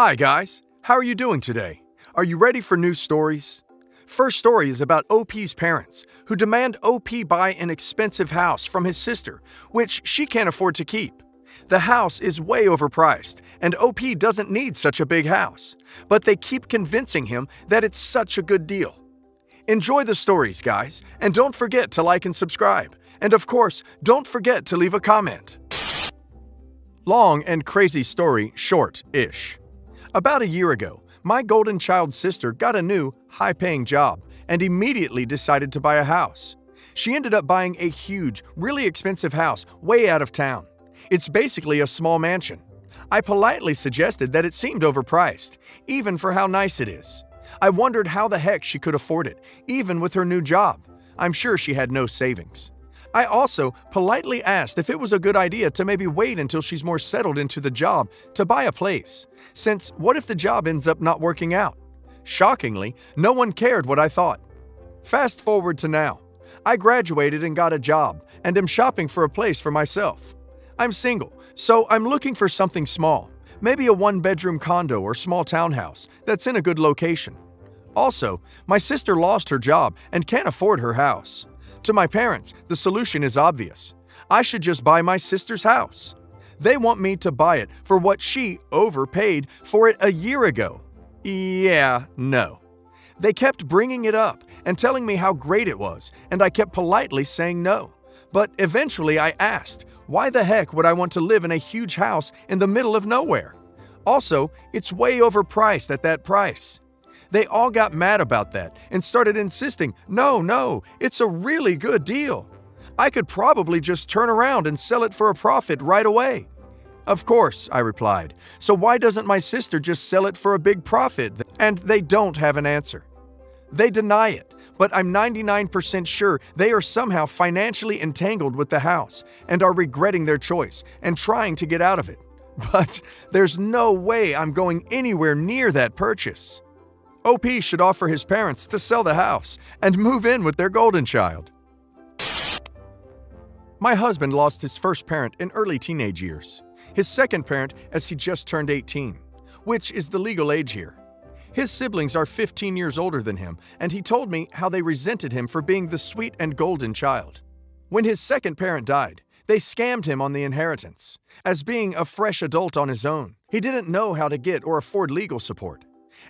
Hi guys, how are you doing today? Are you ready for new stories? First story is about OP's parents, who demand OP buy an expensive house from his sister, which she can't afford to keep. The house is way overpriced, and OP doesn't need such a big house, but they keep convincing him that it's such a good deal. Enjoy the stories, guys, and don't forget to like and subscribe. And of course, don't forget to leave a comment. Long and crazy story, short-ish. About a year ago, my golden child sister got a new, high-paying job and immediately decided to buy a house. She ended up buying a huge, really expensive house way out of town. It's basically a small mansion. I politely suggested that it seemed overpriced, even for how nice it is. I wondered how the heck she could afford it, even with her new job. I'm sure she had no savings. I also politely asked if it was a good idea to maybe wait until she's more settled into the job to buy a place, since what if the job ends up not working out? Shockingly, no one cared what I thought. Fast forward to now. I graduated and got a job, and am shopping for a place for myself. I'm single, so I'm looking for something small, maybe a one-bedroom condo or small townhouse that's in a good location. Also, my sister lost her job and can't afford her house. To my parents, the solution is obvious. I should just buy my sister's house. They want me to buy it for what she overpaid for it a year ago. Yeah, no. They kept bringing it up and telling me how great it was, and I kept politely saying no. But eventually I asked, why the heck would I want to live in a huge house in the middle of nowhere? Also, it's way overpriced at that price. They all got mad about that and started insisting, no, it's a really good deal. I could probably just turn around and sell it for a profit right away. Of course, I replied, so why doesn't my sister just sell it for a big profit? And they don't have an answer. They deny it, but I'm 99% sure they are somehow financially entangled with the house and are regretting their choice and trying to get out of it. But there's no way I'm going anywhere near that purchase. OP should offer his parents to sell the house and move in with their golden child. My husband lost his first parent in early teenage years, his second parent as he just turned 18, which is the legal age here. His siblings are 15 years older than him, and he told me how they resented him for being the sweet and golden child. When his second parent died, they scammed him on the inheritance. As being a fresh adult on his own, he didn't know how to get or afford legal support.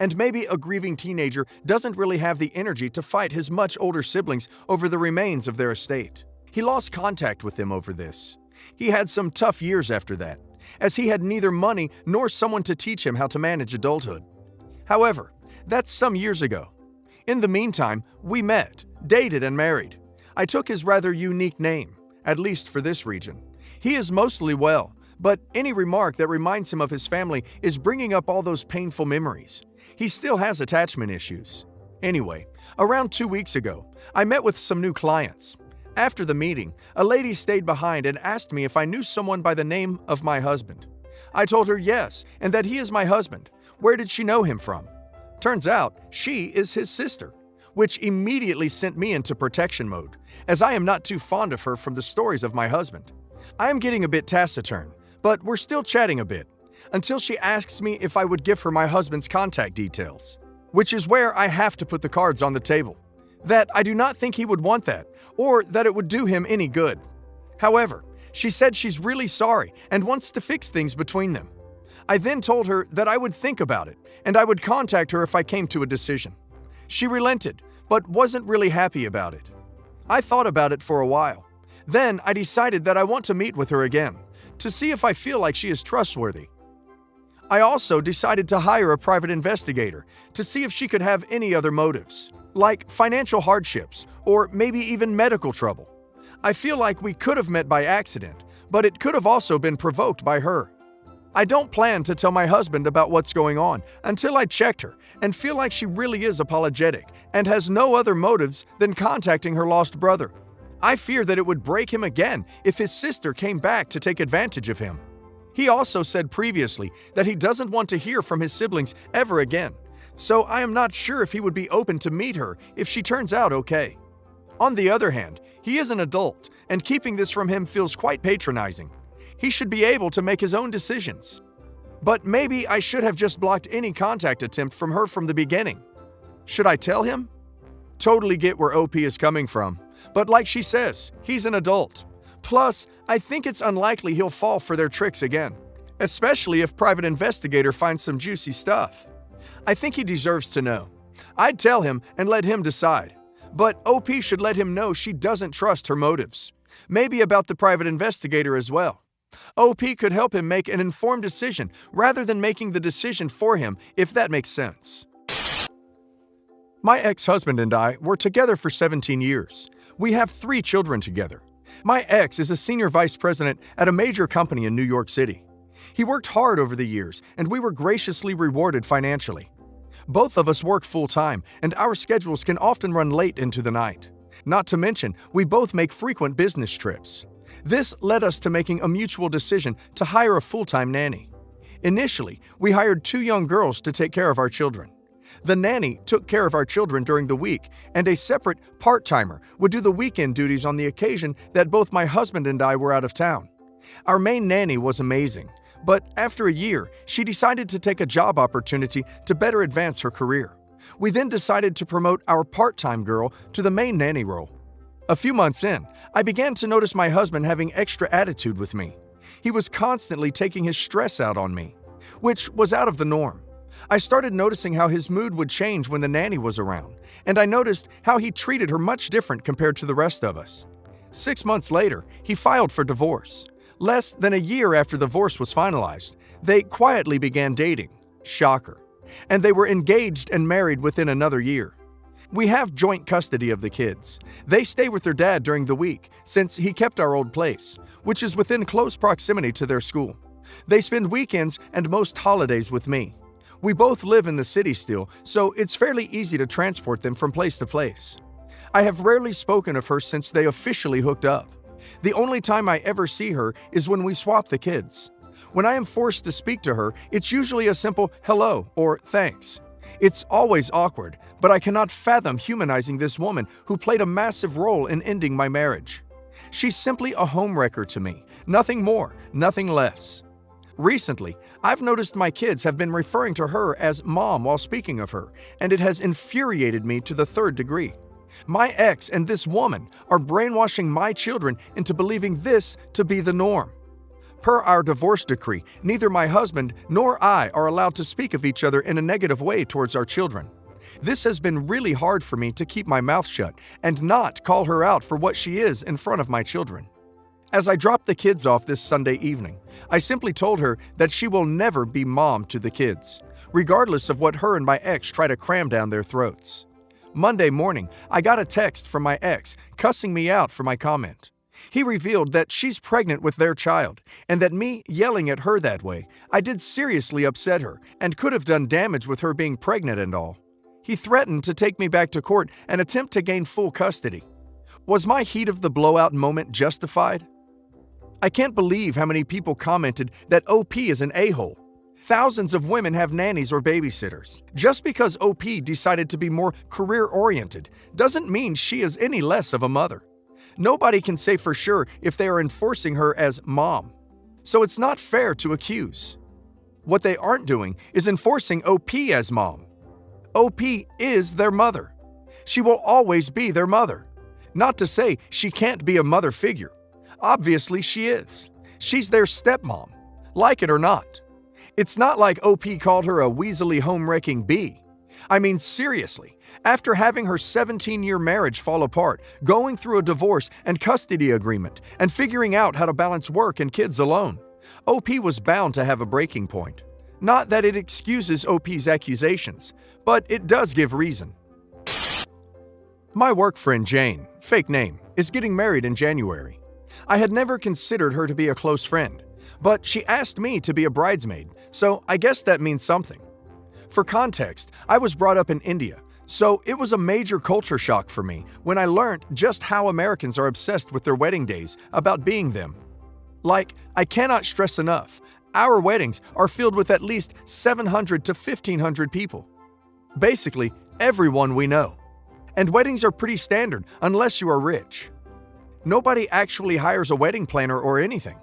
And maybe a grieving teenager doesn't really have the energy to fight his much older siblings over the remains of their estate. He lost contact with them over this. He had some tough years after that, as he had neither money nor someone to teach him how to manage adulthood. However, that's some years ago. In the meantime, we met, dated, and married. I took his rather unique name, at least for this region. He is mostly well, but any remark that reminds him of his family is bringing up all those painful memories. He still has attachment issues. Anyway, around 2 weeks ago, I met with some new clients. After the meeting, a lady stayed behind and asked me if I knew someone by the name of my husband. I told her yes, and that he is my husband. Where did she know him from? Turns out, she is his sister, which immediately sent me into protection mode, as I am not too fond of her from the stories of my husband. I am getting a bit taciturn, but we're still chatting a bit, until she asks me if I would give her my husband's contact details, which is where I have to put the cards on the table. That I do not think he would want that, or that it would do him any good. However, she said she's really sorry and wants to fix things between them. I then told her that I would think about it, and I would contact her if I came to a decision. She relented, but wasn't really happy about it. I thought about it for a while. Then I decided that I want to meet with her again, to see if I feel like she is trustworthy. I also decided to hire a private investigator to see if she could have any other motives, like financial hardships or maybe even medical trouble. I feel like we could have met by accident, but it could have also been provoked by her. I don't plan to tell my husband about what's going on until I checked her and feel like she really is apologetic and has no other motives than contacting her lost brother. I fear that it would break him again if his sister came back to take advantage of him. He also said previously that he doesn't want to hear from his siblings ever again, so I am not sure if he would be open to meet her if she turns out okay. On the other hand, he is an adult, and keeping this from him feels quite patronizing. He should be able to make his own decisions. But maybe I should have just blocked any contact attempt from her from the beginning. Should I tell him? Totally get where OP is coming from, but like she says, he's an adult. Plus, I think it's unlikely he'll fall for their tricks again, especially if private investigator finds some juicy stuff. I think he deserves to know. I'd tell him and let him decide, but OP should let him know she doesn't trust her motives. Maybe about the private investigator as well. OP could help him make an informed decision rather than making the decision for him, if that makes sense. My ex-husband and I were together for 17 years. We have 3 children together. My ex is a senior vice president at a major company in New York City. He worked hard over the years, and we were graciously rewarded financially. Both of us work full-time, and our schedules can often run late into the night. Not to mention, we both make frequent business trips. This led us to making a mutual decision to hire a full-time nanny. Initially, we hired 2 young girls to take care of our children. The nanny took care of our children during the week, and a separate part-timer would do the weekend duties on the occasion that both my husband and I were out of town. Our main nanny was amazing, but after a year, she decided to take a job opportunity to better advance her career. We then decided to promote our part-time girl to the main nanny role. A few months in, I began to notice my husband having extra attitude with me. He was constantly taking his stress out on me, which was out of the norm. I started noticing how his mood would change when the nanny was around, and I noticed how he treated her much different compared to the rest of us. 6 months later, he filed for divorce. Less than a year after the divorce was finalized, they quietly began dating. Shocker. And they were engaged and married within another year. We have joint custody of the kids. They stay with their dad during the week, since he kept our old place, which is within close proximity to their school. They spend weekends and most holidays with me. We both live in the city still, so it's fairly easy to transport them from place to place. I have rarely spoken of her since they officially hooked up. The only time I ever see her is when we swap the kids. When I am forced to speak to her, it's usually a simple hello or thanks. It's always awkward, but I cannot fathom humanizing this woman who played a massive role in ending my marriage. She's simply a homewrecker to me, nothing more, nothing less. Recently, I've noticed my kids have been referring to her as mom while speaking of her, and it has infuriated me to the 3rd degree. My ex and this woman are brainwashing my children into believing this to be the norm. Per our divorce decree, neither my husband nor I are allowed to speak of each other in a negative way towards our children. This has been really hard for me to keep my mouth shut and not call her out for what she is in front of my children. As I dropped the kids off this Sunday evening, I simply told her that she will never be mom to the kids, regardless of what her and my ex try to cram down their throats. Monday morning, I got a text from my ex cussing me out for my comment. He revealed that she's pregnant with their child, and that me yelling at her that way, I did seriously upset her and could have done damage with her being pregnant and all. He threatened to take me back to court and attempt to gain full custody. Was my heat of the blowout moment justified? I can't believe how many people commented that OP is an a-hole. Thousands of women have nannies or babysitters. Just because OP decided to be more career-oriented doesn't mean she is any less of a mother. Nobody can say for sure if they are enforcing her as mom. So it's not fair to accuse. What they aren't doing is enforcing OP as mom. OP is their mother. She will always be their mother. Not to say she can't be a mother figure. Obviously she is. She's their stepmom, like it or not. It's not like OP called her a weaselly home-wrecking bee. I mean, seriously, after having her 17-year marriage fall apart, going through a divorce and custody agreement, and figuring out how to balance work and kids alone, OP was bound to have a breaking point. Not that it excuses OP's accusations, but it does give reason. My work friend Jane, fake name, is getting married in January. I had never considered her to be a close friend, but she asked me to be a bridesmaid, so I guess that means something. For context, I was brought up in India, so it was a major culture shock for me when I learned just how Americans are obsessed with their wedding days about being them. Like, I cannot stress enough, our weddings are filled with at least 700 to 1,500 people. Basically, everyone we know. And weddings are pretty standard unless you are rich. Nobody actually hires a wedding planner or anything,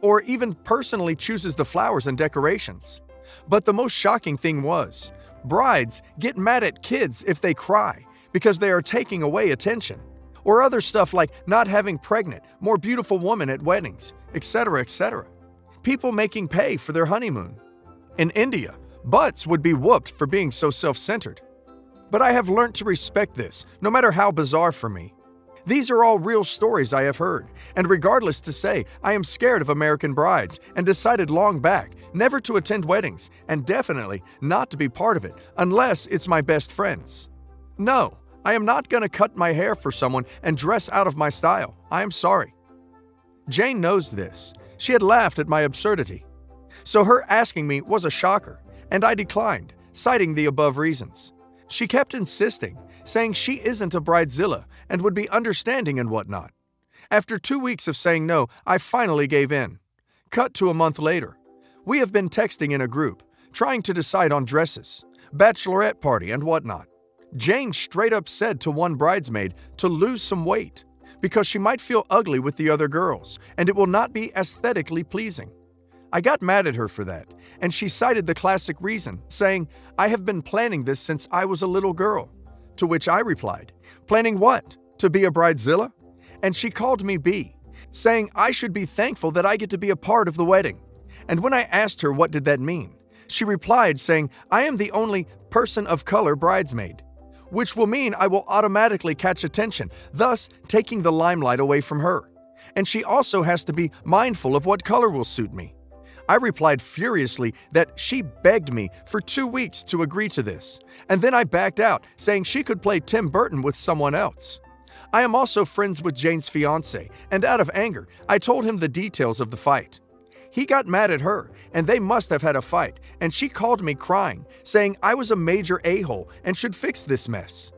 or even personally chooses the flowers and decorations. But the most shocking thing was, brides get mad at kids if they cry because they are taking away attention. Or other stuff like not having pregnant, more beautiful woman at weddings, etc., etc. People making pay for their honeymoon. In India, butts would be whooped for being so self-centered. But I have learned to respect this, no matter how bizarre for me. These are all real stories I have heard, and regardless to say, I am scared of American brides and decided long back never to attend weddings and definitely not to be part of it unless it's my best friends. No, I am not going to cut my hair for someone and dress out of my style. I am sorry. Jane knows this. She had laughed at my absurdity. So her asking me was a shocker, and I declined, citing the above reasons. She kept insisting, saying she isn't a bridezilla and would be understanding and whatnot. After 2 weeks of saying no, I finally gave in. Cut to a month later. We have been texting in a group, trying to decide on dresses, bachelorette party, and whatnot. Jane straight up said to one bridesmaid to lose some weight because she might feel ugly with the other girls and it will not be aesthetically pleasing. I got mad at her for that, and she cited the classic reason, saying, I have been planning this since I was a little girl. To which I replied, planning what? To be a bridezilla? And she called me B, saying I should be thankful that I get to be a part of the wedding. And when I asked her what did that mean, she replied saying, I am the only person of color bridesmaid, which will mean I will automatically catch attention, thus taking the limelight away from her. And she also has to be mindful of what color will suit me. I replied furiously that she begged me for 2 weeks to agree to this, and then I backed out, saying she could play Tim Burton with someone else. I am also friends with Jane's fiancé, and out of anger, I told him the details of the fight. He got mad at her, and they must have had a fight, and she called me crying, saying I was a major a-hole and should fix this mess.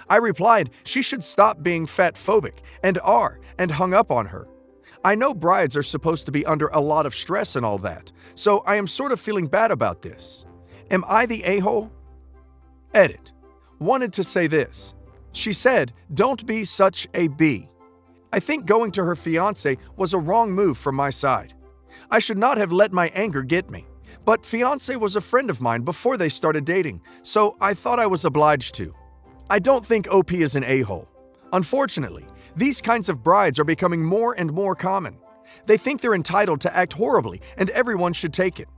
I replied she should stop being fat-phobic and hung up on her. I know brides are supposed to be under a lot of stress and all that, so I am sort of feeling bad about this. Am I the a-hole? Edit. Wanted to say this. She said, don't be such a B. I think going to her fiancé was a wrong move from my side. I should not have let my anger get me, but fiancé was a friend of mine before they started dating, so I thought I was obliged to. I don't think OP is an a-hole. Unfortunately, these kinds of brides are becoming more and more common. They think they're entitled to act horribly and everyone should take it.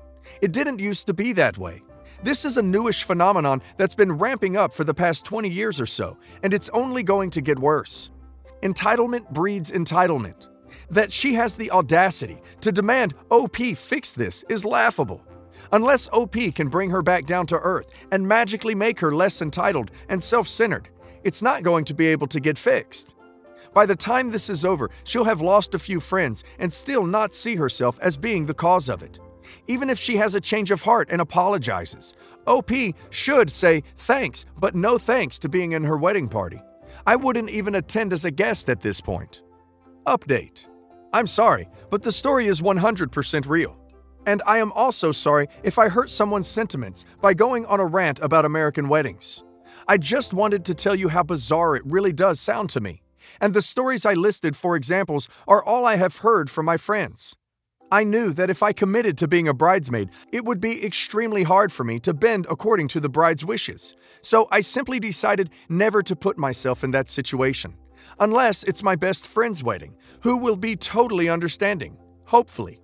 It didn't used to be that way. This is a newish phenomenon that's been ramping up for the past 20 years or so, and it's only going to get worse. Entitlement breeds entitlement. That she has the audacity to demand OP fix this is laughable. Unless OP can bring her back down to earth and magically make her less entitled and self-centered, it's not going to be able to get fixed. By the time this is over, she'll have lost a few friends and still not see herself as being the cause of it. Even if she has a change of heart and apologizes, OP should say thanks, but no thanks to being in her wedding party. I wouldn't even attend as a guest at this point. Update. I'm sorry, but the story is 100% real. And I am also sorry if I hurt someone's sentiments by going on a rant about American weddings. I just wanted to tell you how bizarre it really does sound to me. And the stories I listed for examples are all I have heard from my friends. I knew that if I committed to being a bridesmaid, it would be extremely hard for me to bend according to the bride's wishes. So I simply decided never to put myself in that situation. Unless it's my best friend's wedding, who will be totally understanding, hopefully.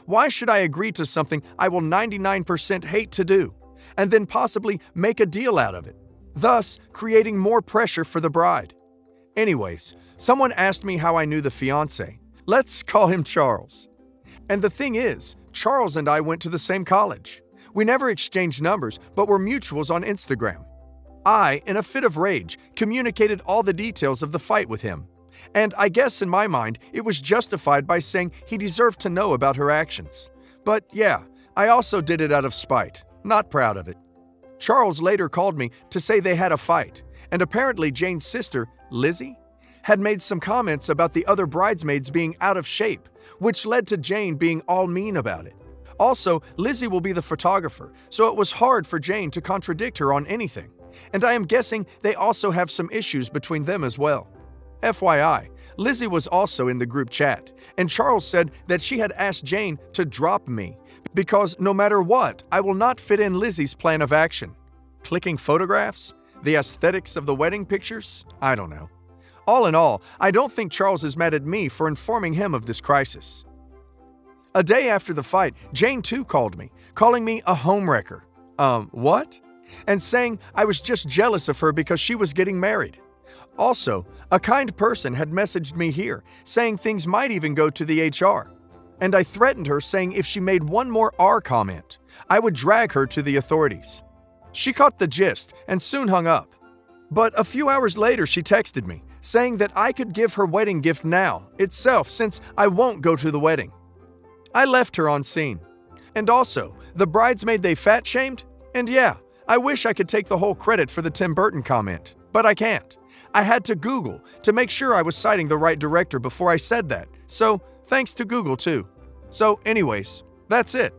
Why should I agree to something I will 99% hate to do, and then possibly make a deal out of it, thus creating more pressure for the bride? Anyways, someone asked me how I knew the fiancé. Let's call him Charles. And the thing is, Charles and I went to the same college. We never exchanged numbers, but were mutuals on Instagram. I, in a fit of rage, communicated all the details of the fight with him. And I guess in my mind, it was justified by saying he deserved to know about her actions. But yeah, I also did it out of spite, not proud of it. Charles later called me to say they had a fight, and apparently Jane's sister, Lizzie, had made some comments about the other bridesmaids being out of shape, which led to Jane being all mean about it. Also, Lizzie will be the photographer, so it was hard for Jane to contradict her on anything. And I am guessing they also have some issues between them as well. FYI, Lizzie was also in the group chat, and Charles said that she had asked Jane to drop me because no matter what, I will not fit in Lizzie's plan of action. Clicking photographs? The aesthetics of the wedding pictures? I don't know. All in all, I don't think Charles is mad at me for informing him of this crisis. A day after the fight, Jane too called me, calling me a homewrecker. What? And saying I was just jealous of her because she was getting married. Also, a kind person had messaged me here, saying things might even go to the HR. And I threatened her, saying if she made one more R comment, I would drag her to the authorities. She caught the gist and soon hung up. But a few hours later, she texted me, saying that I could give her wedding gift now, itself, since I won't go to the wedding. I left her on scene. And also, the bridesmaid they fat-shamed? And yeah, I wish I could take the whole credit for the Tim Burton comment, but I can't. I had to Google to make sure I was citing the right director before I said that, so thanks to Google too. So anyways, that's it.